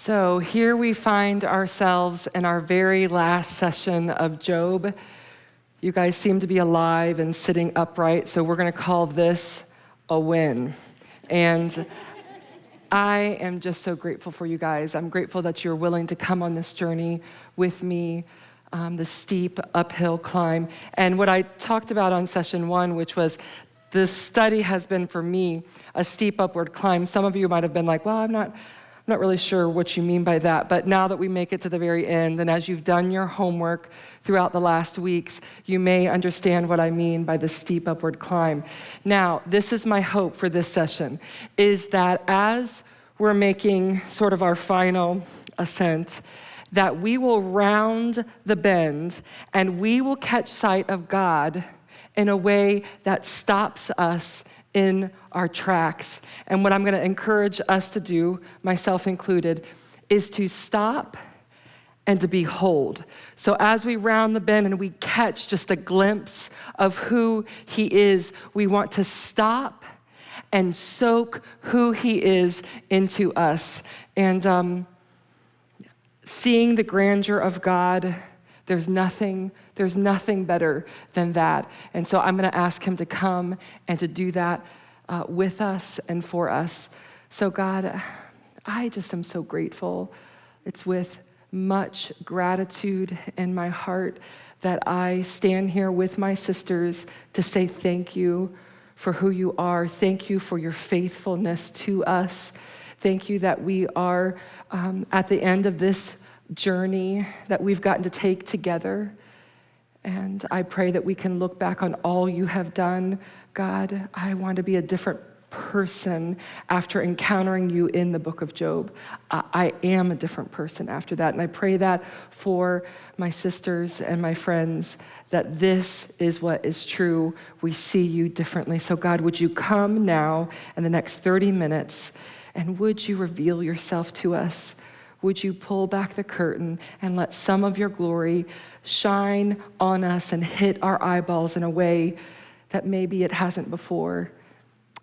So here we find ourselves in our very last session of Job. You guys seem to be alive and sitting upright, so we're going to call this a win. And I am just so grateful for you guys. I'm grateful that you're willing to come on this journey with me, the steep uphill climb. And what I talked about on session 1, which was this study has been for me a steep upward climb. Some of you might have been like, well, I'm not really sure what you mean by that, but now that we make it to the very end, and as you've done your homework throughout the last weeks, you may understand what I mean by the steep upward climb. Now, this is my hope for this session, is that as we're making sort of our final ascent, that we will round the bend and we will catch sight of God in a way that stops us in our tracks. And what I'm going to encourage us to do, myself included, is to stop and to behold. So as we round the bend and we catch just a glimpse of who he is, we want to stop and soak who he is into us. And seeing the grandeur of God, there's nothing better than that. And so I'm going to ask him to come and to do that with us and for us. So God, I just am so grateful. It's with much gratitude in my heart that I stand here with my sisters to say thank you for who you are. Thank you for your faithfulness to us. Thank you that we are at the end of this journey that we've gotten to take together. And I pray that we can look back on all you have done. God, I want to be a different person after encountering you in the book of Job. I am a different person after that. And I pray that for my sisters and my friends, that this is what is true. We see you differently. So God, would you come now in the next 30 minutes, and would you reveal yourself to us? Would you pull back the curtain and let some of your glory shine on us and hit our eyeballs in a way that maybe it hasn't before?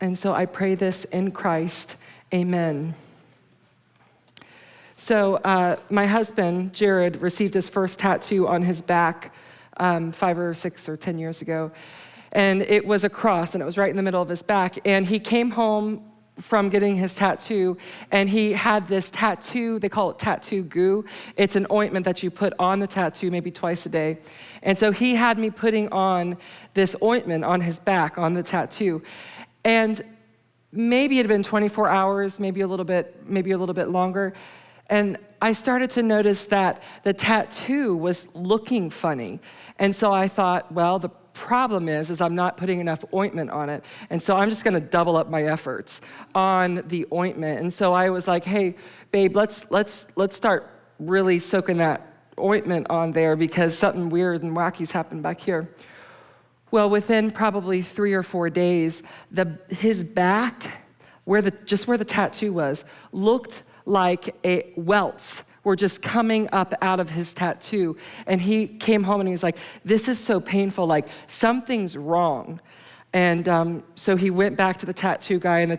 And so I pray this in Christ, amen. So my husband, Jared, received his first tattoo on his back 5 or 6 or 10 years ago. And it was a cross, and it was right in the middle of his back. And he came home from getting his tattoo, and he had this tattoo, they call it tattoo goo. It's an ointment that you put on the tattoo maybe twice a day. And so he had me putting on this ointment on his back, on the tattoo. And maybe it had been 24 hours, maybe a little bit longer. And I started to notice that the tattoo was looking funny. And so I thought, well, the problem is I'm not putting enough ointment on it. And so I'm just going to double up my efforts on the ointment. And so I was like, hey, babe, let's start really soaking that ointment on there, because something weird and wacky's happened back here. Well, within probably 3 or 4 days, his back, where the tattoo was, looked like welts were just coming up out of his tattoo. And he came home and he was like, this is so painful, like something's wrong. And so he went back to the tattoo guy, and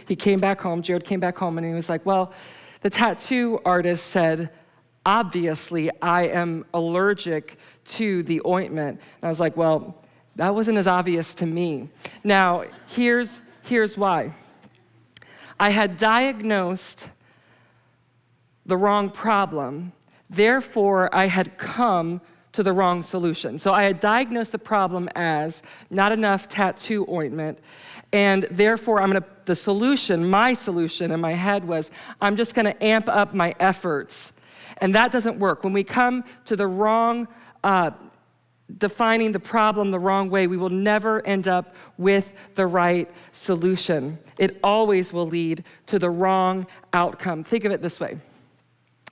he came back home, Jared came back home, and he was like, well, the tattoo artist said, obviously I am allergic to the ointment. And I was like, well, that wasn't as obvious to me. Now, here's why. I had diagnosed the wrong problem, therefore I had come to the wrong solution. So I had diagnosed the problem as not enough tattoo ointment, and therefore my solution in my head was, I'm just gonna amp up my efforts. And that doesn't work. When we come to the wrong, defining the problem the wrong way, we will never end up with the right solution. It always will lead to the wrong outcome. Think of it this way.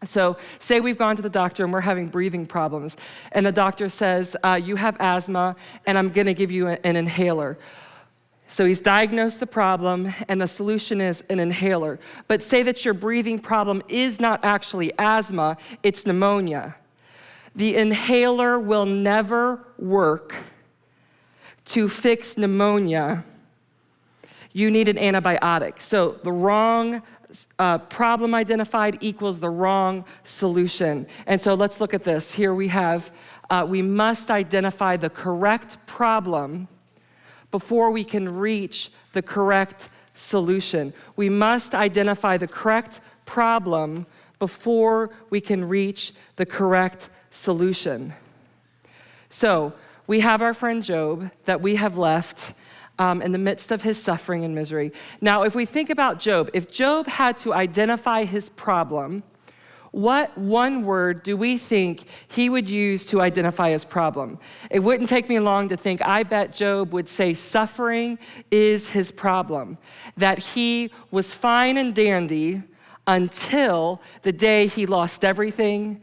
So say we've gone to the doctor and we're having breathing problems, and the doctor says, you have asthma, and I'm gonna give you an inhaler. So he's diagnosed the problem, and the solution is an inhaler. But say that your breathing problem is not actually asthma, it's pneumonia. The inhaler will never work to fix pneumonia you need an antibiotic. So the wrong problem identified equals the wrong solution. And so let's look at this. Here we have, we must identify the correct problem before we can reach the correct solution. We must identify the correct problem before we can reach the correct solution. So we have our friend Job that we have left in the midst of his suffering and misery. Now, if we think about Job, if Job had to identify his problem, what one word do we think he would use to identify his problem? It wouldn't take me long to think, I bet Job would say suffering is his problem, that he was fine and dandy until the day he lost everything,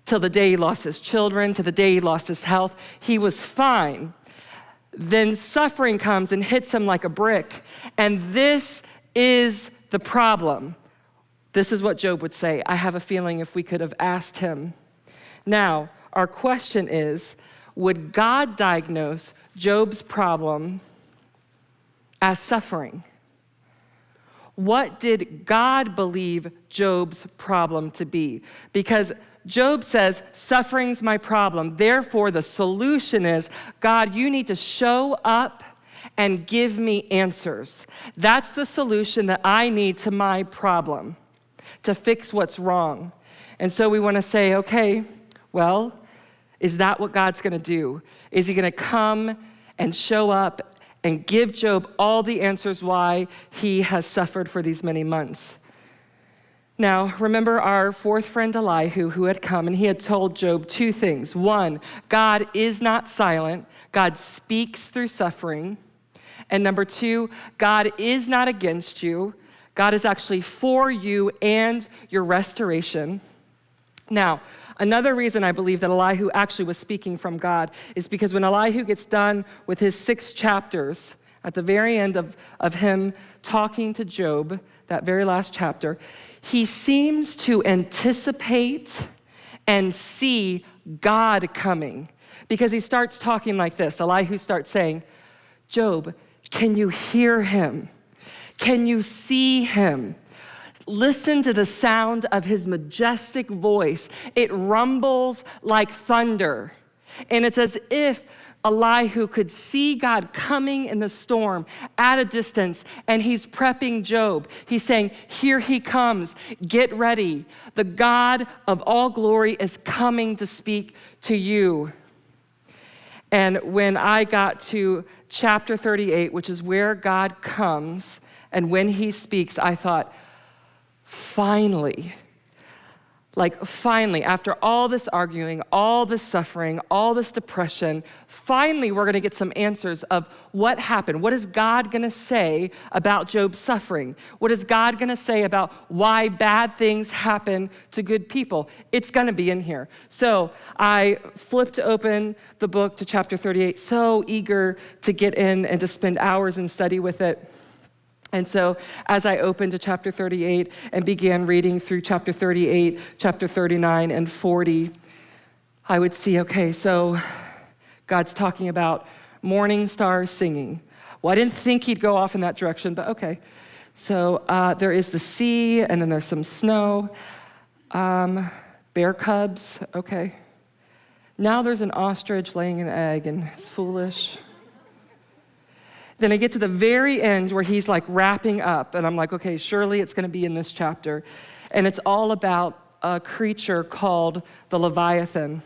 till the day he lost his children, to the day he lost his health. He was fine. Then suffering comes and hits him like a brick, and this is the problem. This is what Job would say. I have a feeling if we could have asked him. Now, our question is, would God diagnose Job's problem as suffering? What did God believe Job's problem to be? Because Job says, suffering's my problem. Therefore, the solution is, God, you need to show up and give me answers. That's the solution that I need to my problem, to fix what's wrong. And so we want to say, okay, well, is that what God's going to do? Is he going to come and show up and give Job all the answers why he has suffered for these many months? Now, remember our fourth friend Elihu, who had come, and he had told Job two things. One, God is not silent. God speaks through suffering. And number two, God is not against you. God is actually for you and your restoration. Now, another reason I believe that Elihu actually was speaking from God is because when Elihu gets done with his 6 chapters, at the very end of him talking to Job, that very last chapter, he seems to anticipate and see God coming, because he starts talking like this. Elihu starts saying, Job, can you hear him? Can you see him? Listen to the sound of his majestic voice. It rumbles like thunder. And it's as if Elihu could see God coming in the storm at a distance, and he's prepping Job. He's saying, here he comes, get ready. The God of all glory is coming to speak to you. And when I got to chapter 38, which is where God comes, and when he speaks, I thought, finally, after all this arguing, all this suffering, all this depression, finally we're gonna get some answers of what happened. What is God gonna say about Job's suffering? What is God gonna say about why bad things happen to good people? It's gonna be in here. So I flipped open the book to chapter 38, so eager to get in and to spend hours and study with it. And so as I opened to chapter 38 and began reading through chapter 38, chapter 39, and 40, I would see, okay, so God's talking about morning stars singing. Well, I didn't think he'd go off in that direction, but okay. So there is the sea, and then there's some snow. Bear cubs, okay. Now there's an ostrich laying an egg, and it's foolish. Then I get to the very end where he's like wrapping up, and I'm like, okay, surely it's gonna be in this chapter. And it's all about a creature called the Leviathan,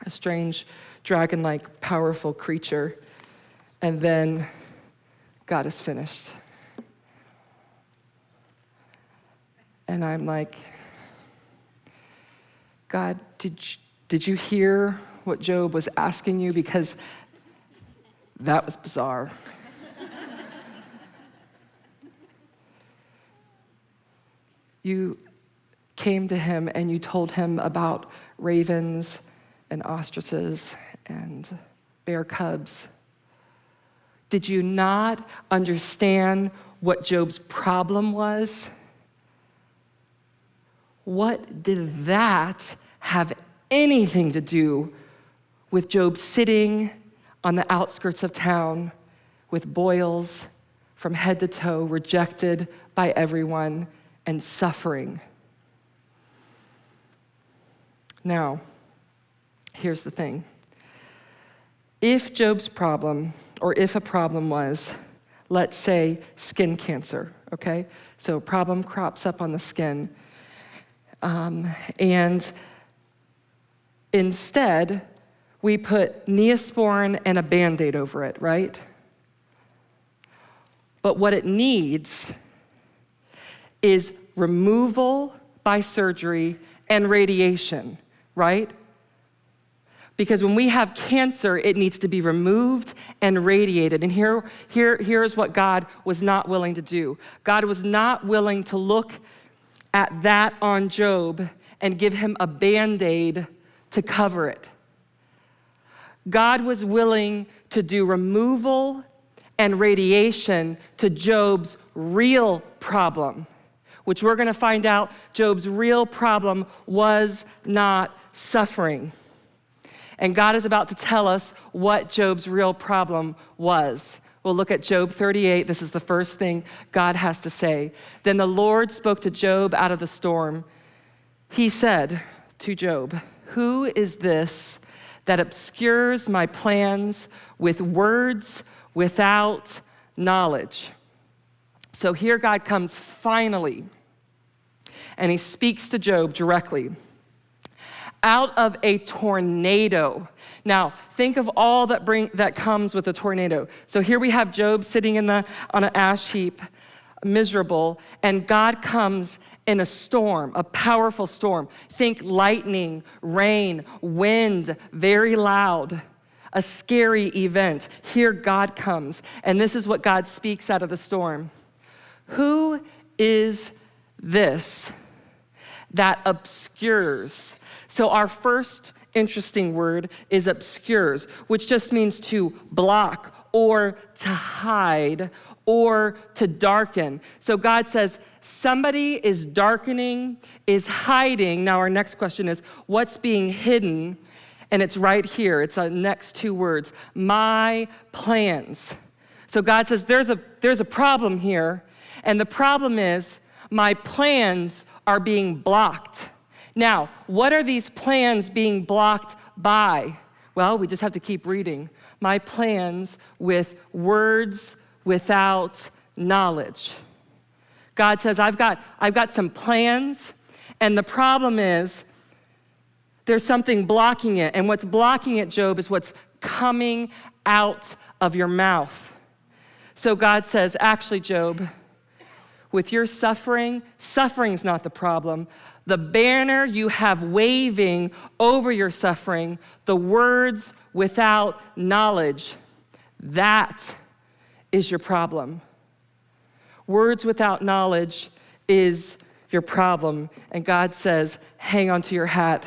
a strange dragon-like powerful creature. And then God is finished. And I'm like, God, did you hear what Job was asking you? Because that was bizarre. You came to him and you told him about ravens and ostriches and bear cubs. Did you not understand what Job's problem was? What did that have anything to do with Job sitting on the outskirts of town with boils, from head to toe, rejected by everyone, and suffering. Now, here's the thing. If Job's problem, or if a problem was, let's say, skin cancer, okay? So a problem crops up on the skin, and instead, we put Neosporin and a Band-Aid over it, right? But what it needs is removal by surgery and radiation, right? Because when we have cancer, it needs to be removed and radiated. And here's what God was not willing to do. God was not willing to look at that on Job and give him a Band-Aid to cover it. God was willing to do removal and radiation to Job's real problem, which we're going to find out Job's real problem was not suffering. And God is about to tell us what Job's real problem was. We'll look at Job 38. This is the first thing God has to say. Then the Lord spoke to Job out of the storm. He said to Job, "Who is this that obscures my plans with words without knowledge?" So here God comes finally, and he speaks to Job directly. Out of a tornado. Now, think of all that comes with a tornado. So here we have Job sitting on an ash heap, miserable, and God comes in a storm, a powerful storm. Think lightning, rain, wind, very loud, a scary event. Here God comes, and this is what God speaks out of the storm. Who is this that obscures? So our first interesting word is obscures, which just means to block or to hide or to darken. So God says, somebody is darkening, is hiding. Now our next question is, what's being hidden? And it's right here. It's the next two words, my plans. So God says, there's a problem here, and the problem is my plans are being blocked. Now, what are these plans being blocked by? Well, we just have to keep reading. My plans with words without knowledge. God says, I've got some plans, and the problem is there's something blocking it. And what's blocking it, Job, is what's coming out of your mouth. So God says, actually, Job, with your suffering's not the problem. The banner you have waving over your suffering, the words without knowledge, that is your problem. Words without knowledge is your problem. And God says, hang on to your hat.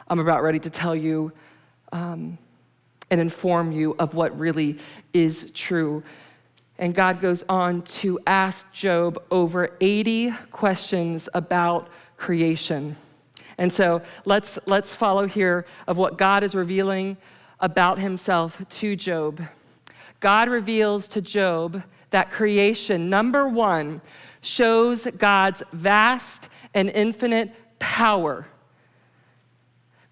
I'm about ready to tell you and inform you of what really is true. And God goes on to ask Job over 80 questions about creation. And so let's follow here of what God is revealing about himself to Job. God reveals to Job that creation, number one, shows God's vast and infinite power.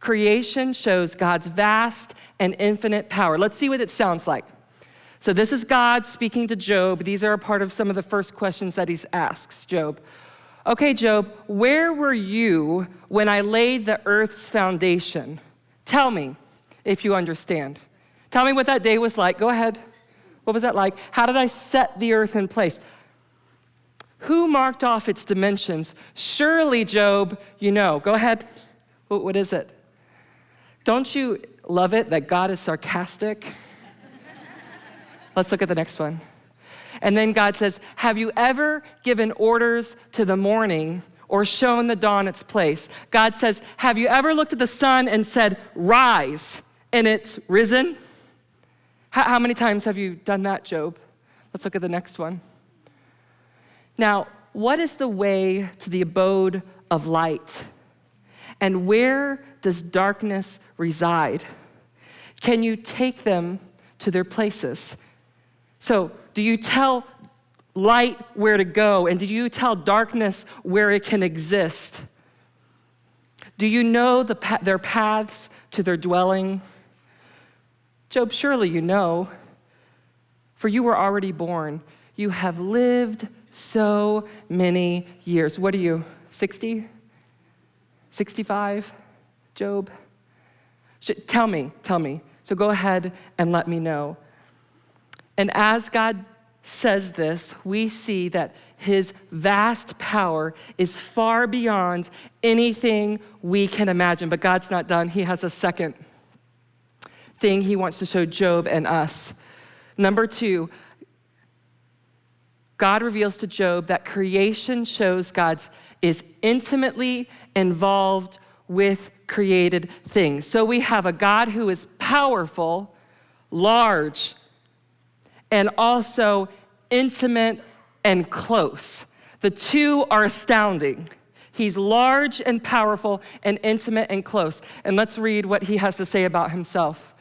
Creation shows God's vast and infinite power. Let's see what it sounds like. So this is God speaking to Job. These are a part of some of the first questions that he asks Job. Okay, Job, where were you when I laid the earth's foundation? Tell me if you understand. Tell me what that day was like. Go ahead. What was that like? How did I set the earth in place? Who marked off its dimensions? Surely, Job, you know. Go ahead. What is it? Don't you love it that God is sarcastic? Let's look at the next one. And then God says, have you ever given orders to the morning or shown the dawn its place? God says, have you ever looked at the sun and said, rise, and it's risen? How many times have you done that, Job? Let's look at the next one. Now, what is the way to the abode of light? And where does darkness reside? Can you take them to their places? So do you tell light where to go? And do you tell darkness where it can exist? Do you know their paths to their dwelling? Job, surely you know, for you were already born. You have lived so many years. What are you, 60? 65, Job? Tell me. So go ahead and let me know. And as God says this, we see that his vast power is far beyond anything we can imagine. But God's not done. He has a second thing he wants to show Job and us. Number 2, God reveals to Job that creation shows God is intimately involved with created things. So we have a God who is powerful, large, and also intimate and close. The two are astounding. He's large and powerful and intimate and close. And let's read what he has to say about himself.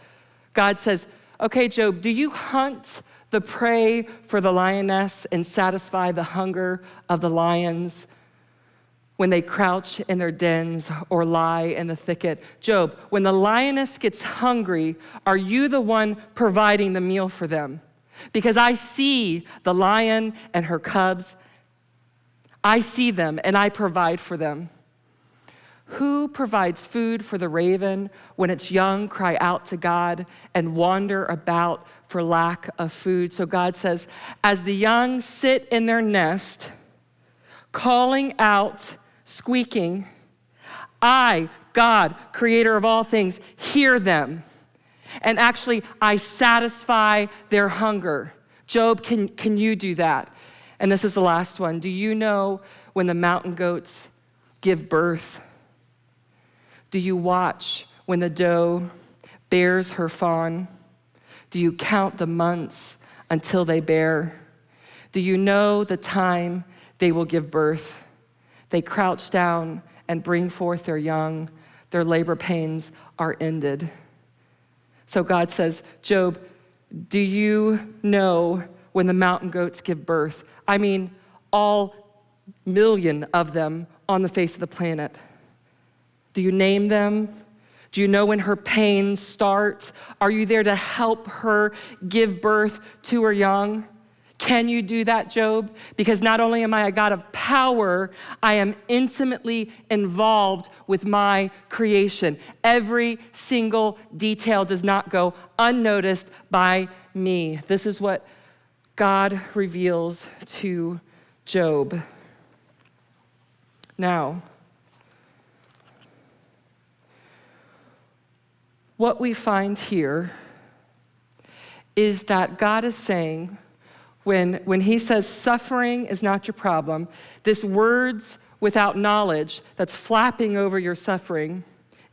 God says, okay, Job, do you hunt the prey for the lioness and satisfy the hunger of the lions when they crouch in their dens or lie in the thicket? Job, when the lioness gets hungry, are you the one providing the meal for them? Because I see the lion and her cubs. I see them and I provide for them. Who provides food for the raven when its young cry out to God and wander about for lack of food? So God says, as the young sit in their nest, calling out, squeaking, I, God, creator of all things, hear them. And actually, I satisfy their hunger. Job, can you do that? And this is the last one. Do you know when the mountain goats give birth? Do you watch when the doe bears her fawn? Do you count the months until they bear? Do you know the time they will give birth? They crouch down and bring forth their young. Their labor pains are ended. So God says, Job, do you know when the mountain goats give birth? I mean, all million of them on the face of the planet. Do you name them? Do you know when her pains start? Are you there to help her give birth to her young? Can you do that, Job? Because not only am I a God of power, I am intimately involved with my creation. Every single detail does not go unnoticed by me. This is what God reveals to Job. Now, what we find here is that God is saying, when he says suffering is not your problem, this words without knowledge that's flapping over your suffering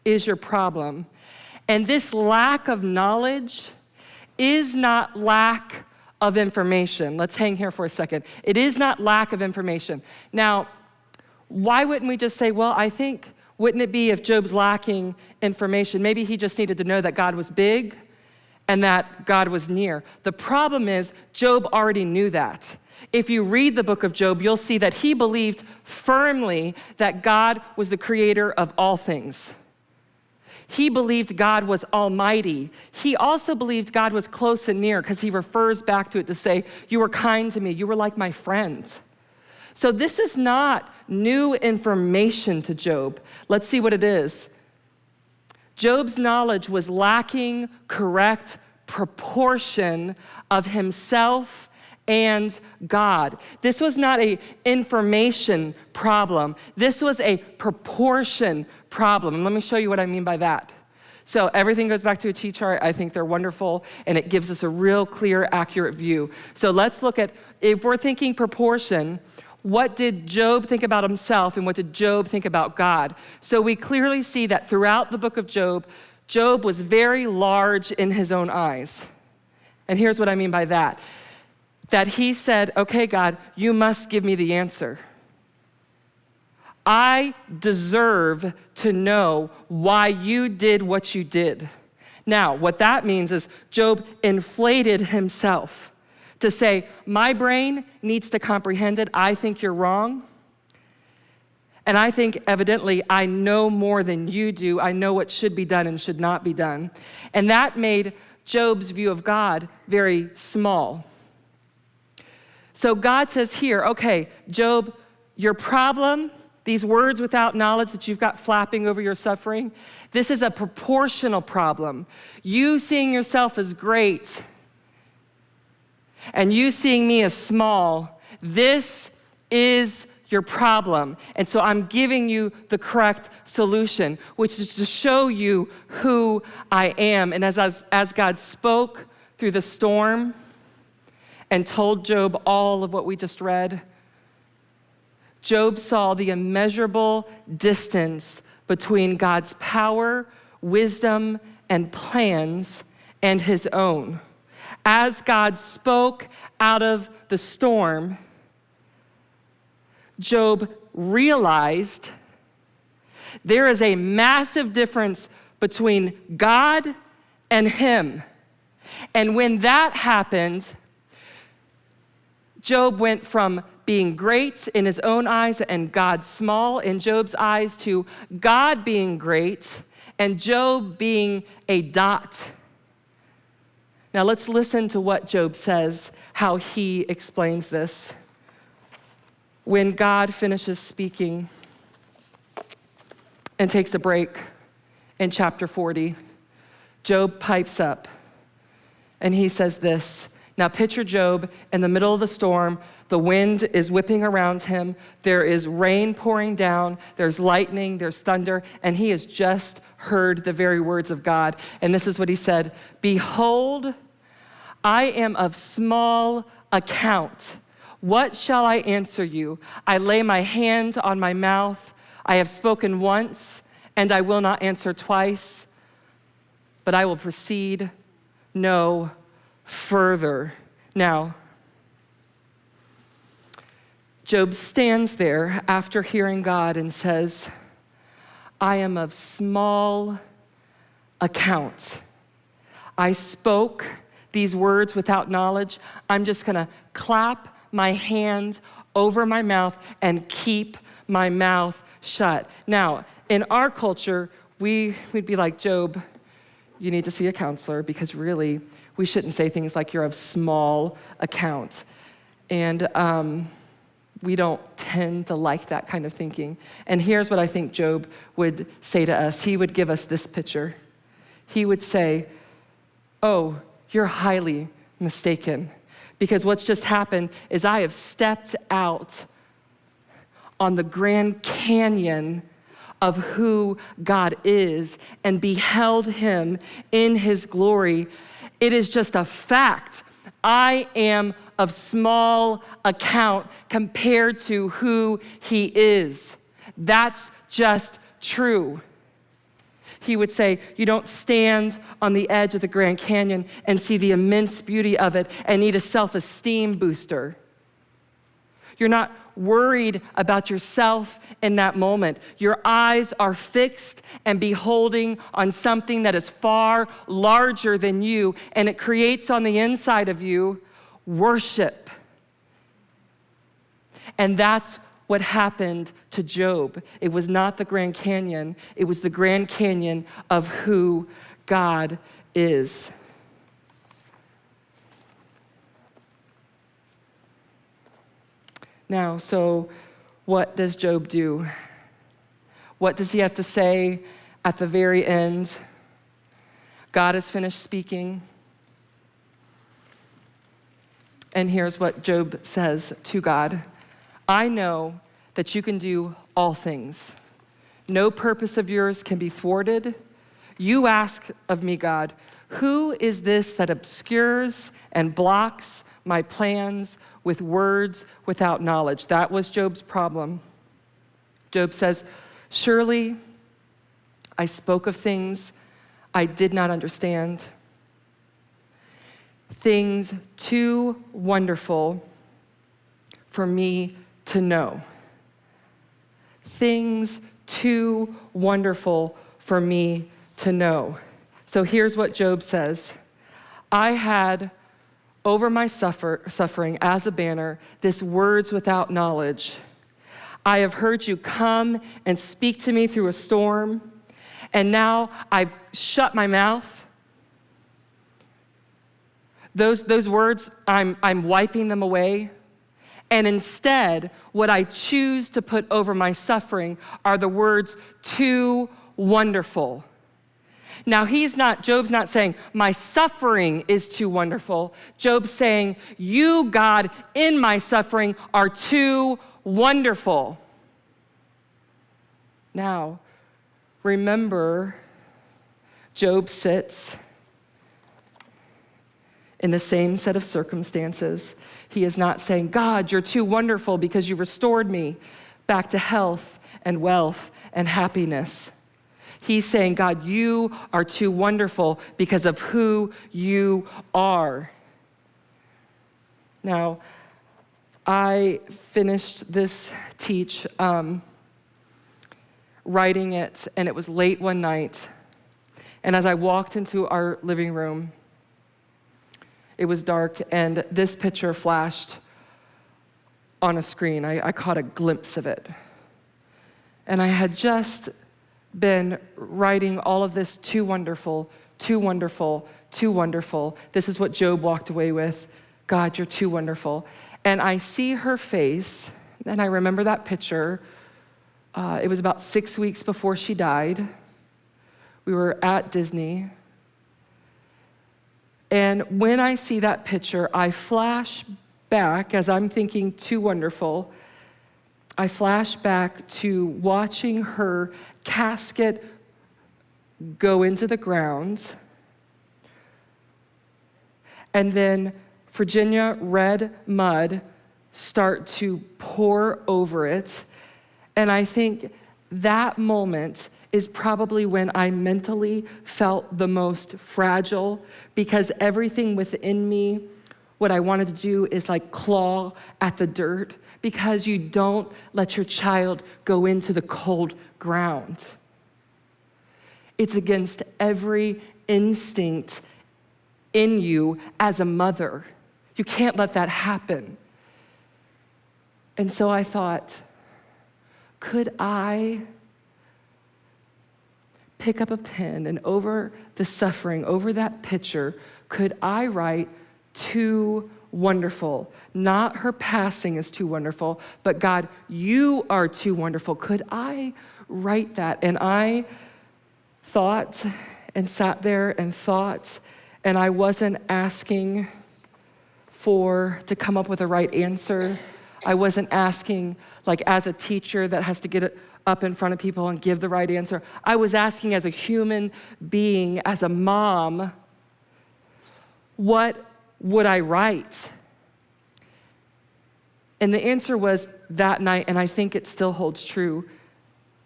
is your problem. And this lack of knowledge is not lack of information. Let's hang here for a second. It is not lack of information. Now, why wouldn't we just say, well, I think, wouldn't it be if Job's lacking information? Maybe he just needed to know that God was big and that God was near. The problem is, Job already knew that. If you read the book of Job, you'll see that he believed firmly that God was the creator of all things. He believed God was almighty. He also believed God was close and near, because he refers back to it to say, you were kind to me, you were like my friend. So this is not new information to Job. Let's see what it is. Job's knowledge was lacking correct proportion of himself and God. This was not an information problem. This was a proportion problem. And let me show you what I mean by that. So everything goes back to a T-chart. I think they're wonderful, and it gives us a real clear, accurate view. So let's look at, if we're thinking proportion, what did Job think about himself and what did Job think about God? So we clearly see that throughout the book of Job, Job was very large in his own eyes. And here's what I mean by that. That he said, okay, God, you must give me the answer. I deserve to know why you did what you did. Now, what that means is Job inflated himself. to say, my brain needs to comprehend it. I think you're wrong. And I think evidently I know more than you do. I know what should be done and should not be done. And that made Job's view of God very small. So God says here, okay, Job, your problem, these words without knowledge that you've got flapping over your suffering, this is a proportional problem. You seeing yourself as great and you seeing me as small, this is your problem. And so I'm giving you the correct solution, which is to show you who I am. And as God spoke through the storm and told Job all of what we just read, Job saw the immeasurable distance between God's power, wisdom, and plans and his own. As God spoke out of the storm, Job realized there is a massive difference between God and him. And when that happened, Job went from being great in his own eyes and God small in Job's eyes to God being great and Job being a dot. Now let's listen to what Job says, how he explains this. When God finishes speaking and takes a break in chapter 40, Job pipes up and he says this. Now picture Job in the middle of the storm. The wind is whipping around him. There is rain pouring down. There's lightning, there's thunder, and he has just heard the very words of God. And this is what he said, "Behold, I am of small account. What shall I answer you? I lay my hand on my mouth. I have spoken once, and I will not answer twice, but I will proceed no further." Now, Job stands there after hearing God and says, I am of small account. I spoke these words without knowledge. I'm just gonna clap my hand over my mouth and keep my mouth shut. Now, in our culture, we'd be like, Job, you need to see a counselor because really, we shouldn't say things like you're of small account. And we don't tend to like that kind of thinking. And here's what I think Job would say to us. He would give us this picture. He would say, oh, you're highly mistaken. Because what's just happened is I have stepped out on the Grand Canyon of who God is and beheld him in his glory. It is just a fact. I am of small account compared to who he is. That's just true. He would say, you don't stand on the edge of the Grand Canyon and see the immense beauty of it and need a self-esteem booster. You're not worried about yourself in that moment. Your eyes are fixed and beholding on something that is far larger than you, and it creates on the inside of you worship. And that's what happened to Job. It was not the Grand Canyon, it was the Grand Canyon of who God is. Now, so what does Job do? What does he have to say at the very end? God has finished speaking. And here's what Job says to God. I know that you can do all things. No purpose of yours can be thwarted. You ask of me, God, who is this that obscures and blocks my plans with words without knowledge? That was Job's problem. Job says, surely I spoke of things I did not understand, things too wonderful for me to know. Things too wonderful for me to know. So here's what Job says. I had over my suffering as a banner, this words without knowledge. I have heard you come and speak to me through a storm, and now I've shut my mouth. Those words, I'm wiping them away. And instead, what I choose to put over my suffering are the words, too wonderful. Now, Job's not saying, my suffering is too wonderful. Job's saying, you, God, in my suffering are too wonderful. Now, remember, Job sits in the same set of circumstances. He is not saying, God, you're too wonderful because you restored me back to health and wealth and happiness. He's saying, God, you are too wonderful because of who you are. Now, I finished this teach, writing it, and it was late one night. And as I walked into our living room, it was dark, and this picture flashed on a screen. I caught a glimpse of it. And I had just been writing all of this, too wonderful, too wonderful, too wonderful. This is what Job walked away with. God, you're too wonderful. And I see her face, and I remember that picture. It was about 6 weeks before she died. We were at Disney. And when I see that picture, I flash back, as I'm thinking, too wonderful, I flash back to watching her casket go into the ground, and then Virginia red mud start to pour over it. And I think that moment is probably when I mentally felt the most fragile, because everything within me, what I wanted to do is like claw at the dirt, because you don't let your child go into the cold ground. It's against every instinct in you as a mother. You can't let that happen. And so I thought, could I pick up a pen and over the suffering, over that picture, could I write too wonderful? Not her passing is too wonderful, but God, you are too wonderful. Could I write that? And I thought and sat there and thought, and I wasn't asking to come up with the right answer. I wasn't asking, like as a teacher that has to get it up in front of people and give the right answer. I was asking as a human being, as a mom, what would I write? And the answer was that night, and I think it still holds true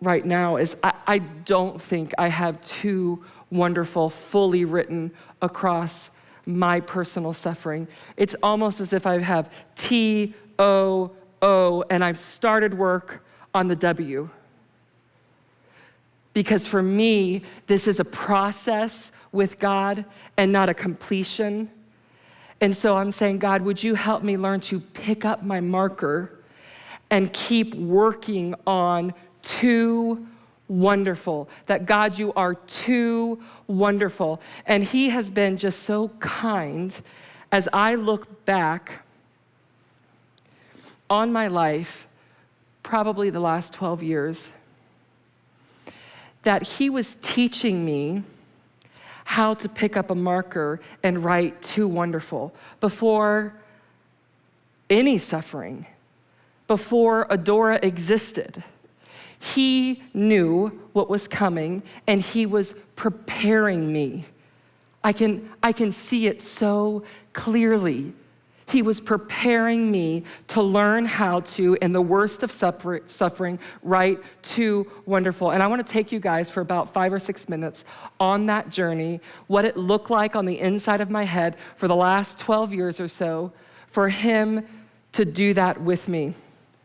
right now, is I don't think I have too wonderful, fully written across my personal suffering. It's almost as if I have T-O-O, and I've started work on the W. Because for me, this is a process with God and not a completion. And so I'm saying, God, would you help me learn to pick up my marker and keep working on too wonderful. That God, you are too wonderful. And he has been just so kind as I look back on my life, probably the last 12 years, that he was teaching me how to pick up a marker and write too wonderful before any suffering, before Adora existed. He knew what was coming, and he was preparing me. I can see it so clearly. He was preparing me to learn how to, in the worst of suffering, write too wonderful. And I want to take you guys for about 5 or 6 minutes on that journey, what it looked like on the inside of my head for the last 12 years or so, for him to do that with me.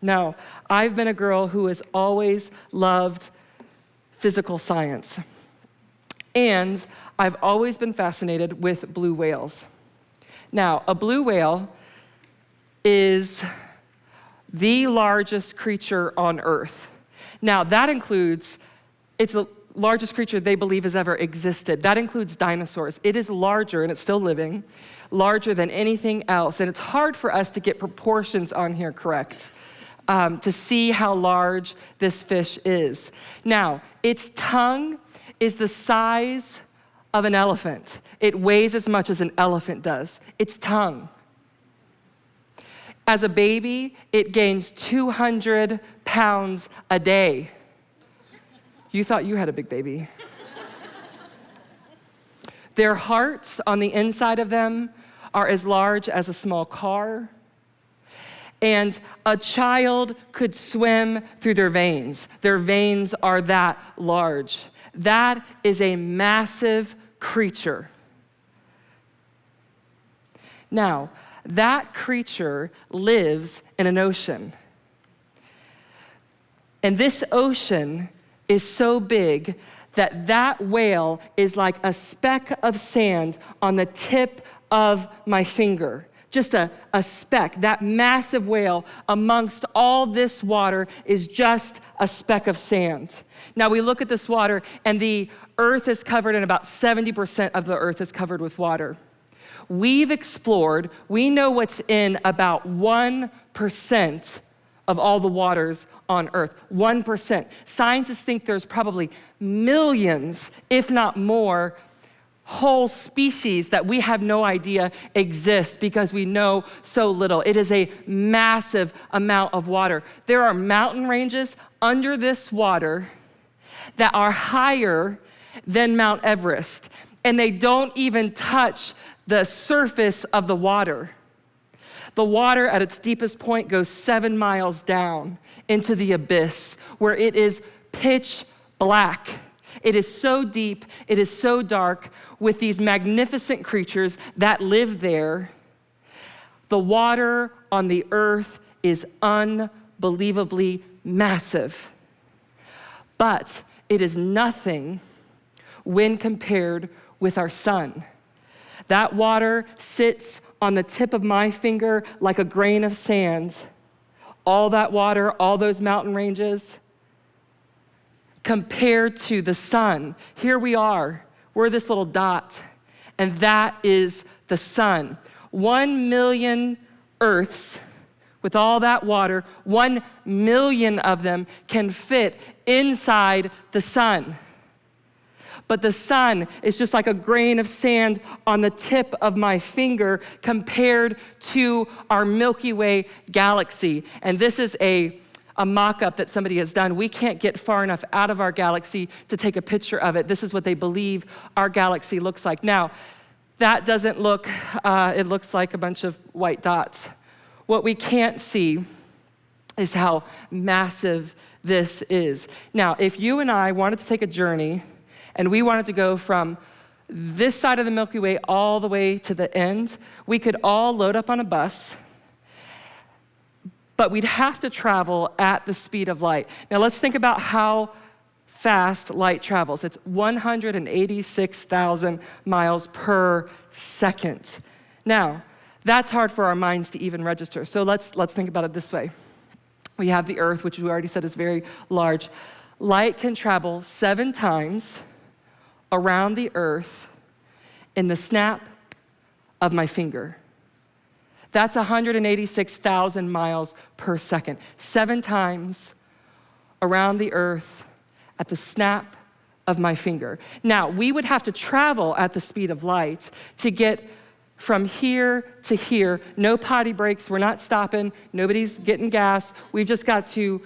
Now, I've been a girl who has always loved physical science. And I've always been fascinated with blue whales. Now, a blue whale is the largest creature on Earth. Now, that includes, it's the largest creature they believe has ever existed. That includes dinosaurs. It is larger, and it's still living, larger than anything else. And it's hard for us to get proportions on here correct, to see how large this fish is. Now, its tongue is the size of an elephant. It weighs as much as an elephant does. Its tongue. As a baby, it gains 200 pounds a day. You thought you had a big baby. Their hearts on the inside of them are as large as a small car. And a child could swim through their veins. Their veins are that large. That is a massive creature. Now, that creature lives in an ocean. And this ocean is so big that that whale is like a speck of sand on the tip of my finger. Just a speck. That massive whale amongst all this water is just a speck of sand. Now we look at this water, and the earth is covered, and about 70% of the earth is covered with water. We've explored, we know what's in about 1% of all the waters on Earth. 1%. Scientists think there's probably millions, if not more, whole species that we have no idea exist because we know so little. It is a massive amount of water. There are mountain ranges under this water that are higher than Mount Everest, and they don't even touch the surface of the water. The water at its deepest point goes 7 miles down into the abyss, where it is pitch black. It is so deep, it is so dark, with these magnificent creatures that live there. The water on the earth is unbelievably massive. But it is nothing when compared with our sun. That water sits on the tip of my finger like a grain of sand. All that water, all those mountain ranges, compared to the sun. Here we are, we're this little dot, and that is the sun. 1 million Earths with all that water, 1 million of them can fit inside the sun. But the sun is just like a grain of sand on the tip of my finger compared to our Milky Way galaxy. And this is a mock-up that somebody has done. We can't get far enough out of our galaxy to take a picture of it. This is what they believe our galaxy looks like. Now, that doesn't look, it looks like a bunch of white dots. What we can't see is how massive this is. Now, if you and I wanted to take a journey and we wanted to go from this side of the Milky Way all the way to the end, we could all load up on a bus, but we'd have to travel at the speed of light. Now let's think about how fast light travels. It's 186,000 miles per second. Now, that's hard for our minds to even register. So let's think about it this way. We have the Earth, which we already said is very large. Light can travel 7 times around the Earth in the snap of my finger. That's 186,000 miles per second. 7 times around the Earth at the snap of my finger. Now, we would have to travel at the speed of light to get from here to here. No potty breaks, we're not stopping, nobody's getting gas. We've just got to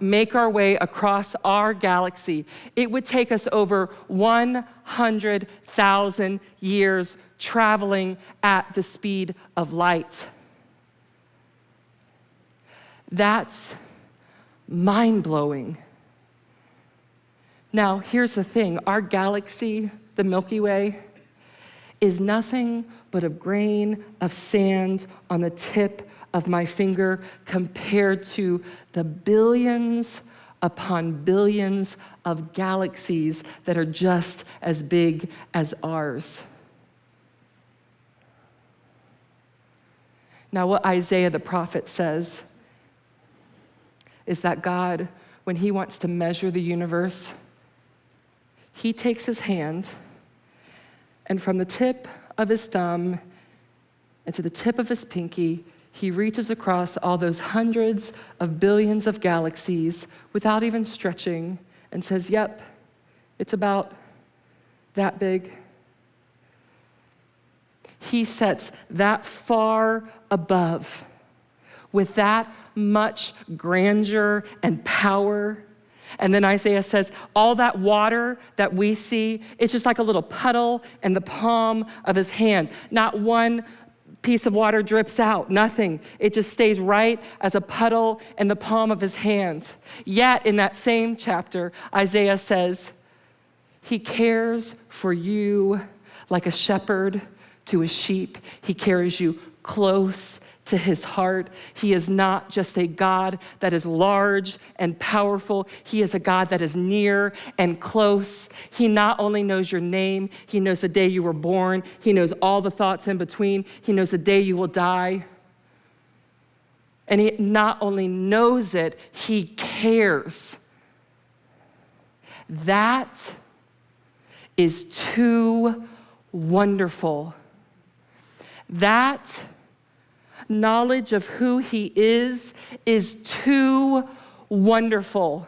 make our way across our galaxy. It would take us over 100,000 years traveling at the speed of light. That's mind-blowing. Now, here's the thing. Our galaxy, the Milky Way, is nothing but a grain of sand on the tip of my finger compared to the billions upon billions of galaxies that are just as big as ours. Now, what Isaiah the prophet says is that God, when he wants to measure the universe, he takes his hand, and from the tip of his thumb and to the tip of his pinky, he reaches across all those hundreds of billions of galaxies without even stretching and says, yep, it's about that big. He sets that far above, with that much grandeur and power. And then Isaiah says, all that water that we see, it's just like a little puddle in the palm of his hand. Not one piece of water drips out, nothing. It just stays right as a puddle in the palm of his hand. Yet in that same chapter, Isaiah says, he cares for you like a shepherd to his sheep. He carries you close to his heart. He is not just a God that is large and powerful. He is a God that is near and close. He not only knows your name, he knows the day you were born. He knows all the thoughts in between. He knows the day you will die. And he not only knows it, he cares. That is too wonderful. That knowledge of who he is too wonderful.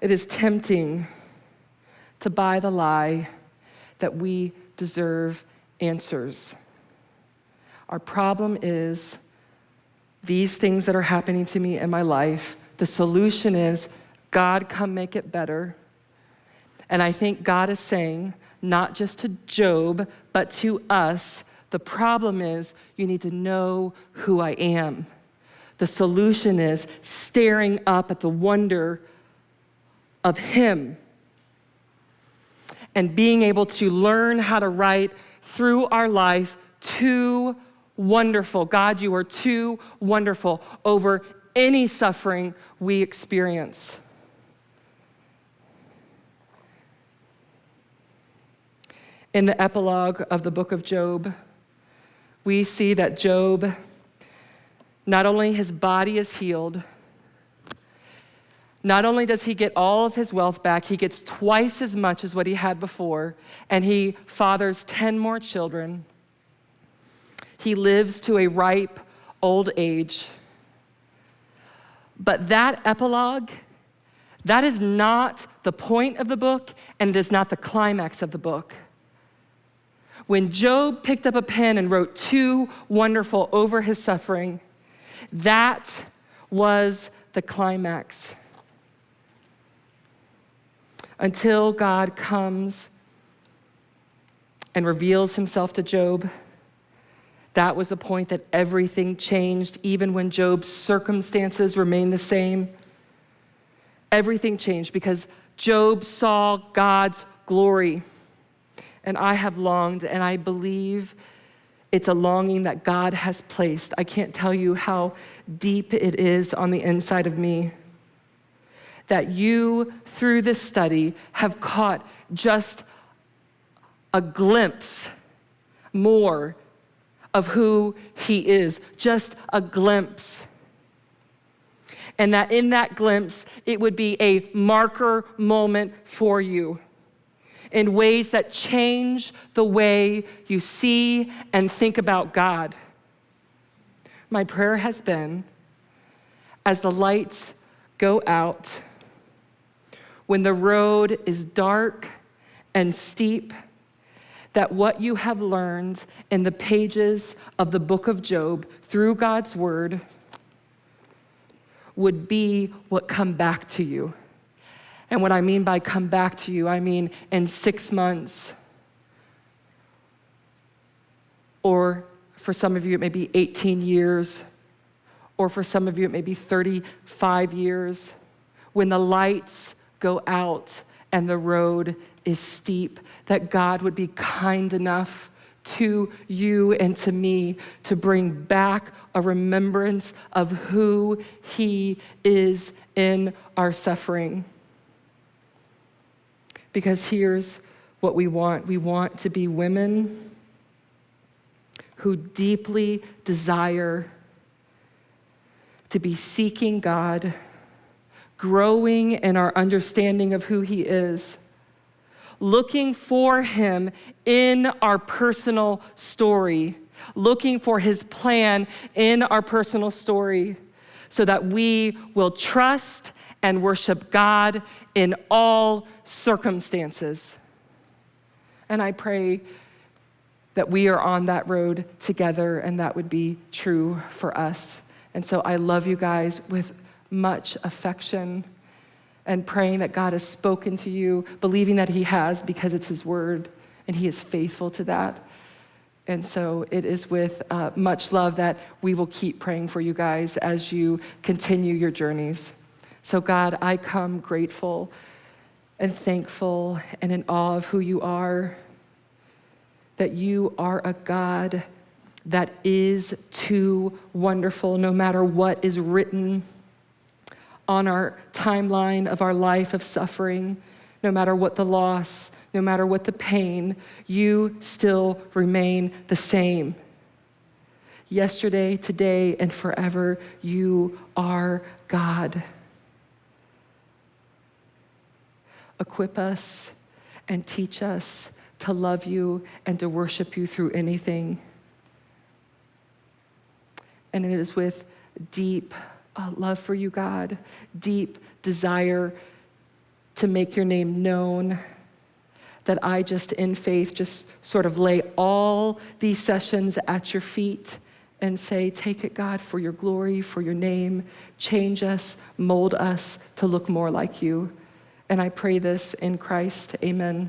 It is tempting to buy the lie that we deserve answers. Our problem is these things that are happening to me in my life. The solution is, God, come make it better. And I think God is saying, not just to Job, but to us, the problem is you need to know who I am. The solution is staring up at the wonder of him and being able to learn how to write through our life, too wonderful. God, you are too wonderful over any suffering we experience. In the epilogue of the book of Job, we see that Job, not only his body is healed, not only does he get all of his wealth back, he gets twice as much as what he had before, and he fathers 10 more children. He lives to a ripe old age. But that epilogue, that is not the point of the book, and it is not the climax of the book. When Job picked up a pen and wrote too wonderful over his suffering, that was the climax. Until God comes and reveals himself to Job, that was the point that everything changed, even when Job's circumstances remained the same. Everything changed because Job saw God's glory. And I have longed, and I believe it's a longing that God has placed. I can't tell you how deep it is on the inside of me. That you, through this study, have caught just a glimpse more of who he is. Just a glimpse. And that in that glimpse, it would be a marker moment for you, in ways that change the way you see and think about God. My prayer has been, as the lights go out, when the road is dark and steep, that what you have learned in the pages of the book of Job through God's word would be what come back to you. And what I mean by come back to you, I mean in 6 months, or for some of you, it may be 18 years, or for some of you, it may be 35 years, when the lights go out and the road is steep, that God would be kind enough to you and to me to bring back a remembrance of who he is in our suffering. Because here's what we want. We want to be women who deeply desire to be seeking God, growing in our understanding of who he is, looking for him in our personal story, looking for his plan in our personal story, so that we will trust and worship God in all circumstances. And I pray that we are on that road together, and that would be true for us. And so I love you guys with much affection, and praying that God has spoken to you, believing that he has, because it's his word, and he is faithful to that. And so it is with much love that we will keep praying for you guys as you continue your journeys. So God, I come grateful and thankful and in awe of who you are, that you are a God that is too wonderful, no matter what is written on our timeline of our life of suffering, no matter what the loss, no matter what the pain, you still remain the same. Yesterday, today, and forever, you are God. Equip us and teach us to love you and to worship you through anything. And it is with deep love for you, God, deep desire to make your name known, that I just in faith just sort of lay all these sessions at your feet and say, take it, God, for your glory, for your name. Change us, mold us to look more like you. And I pray this in Christ. Amen.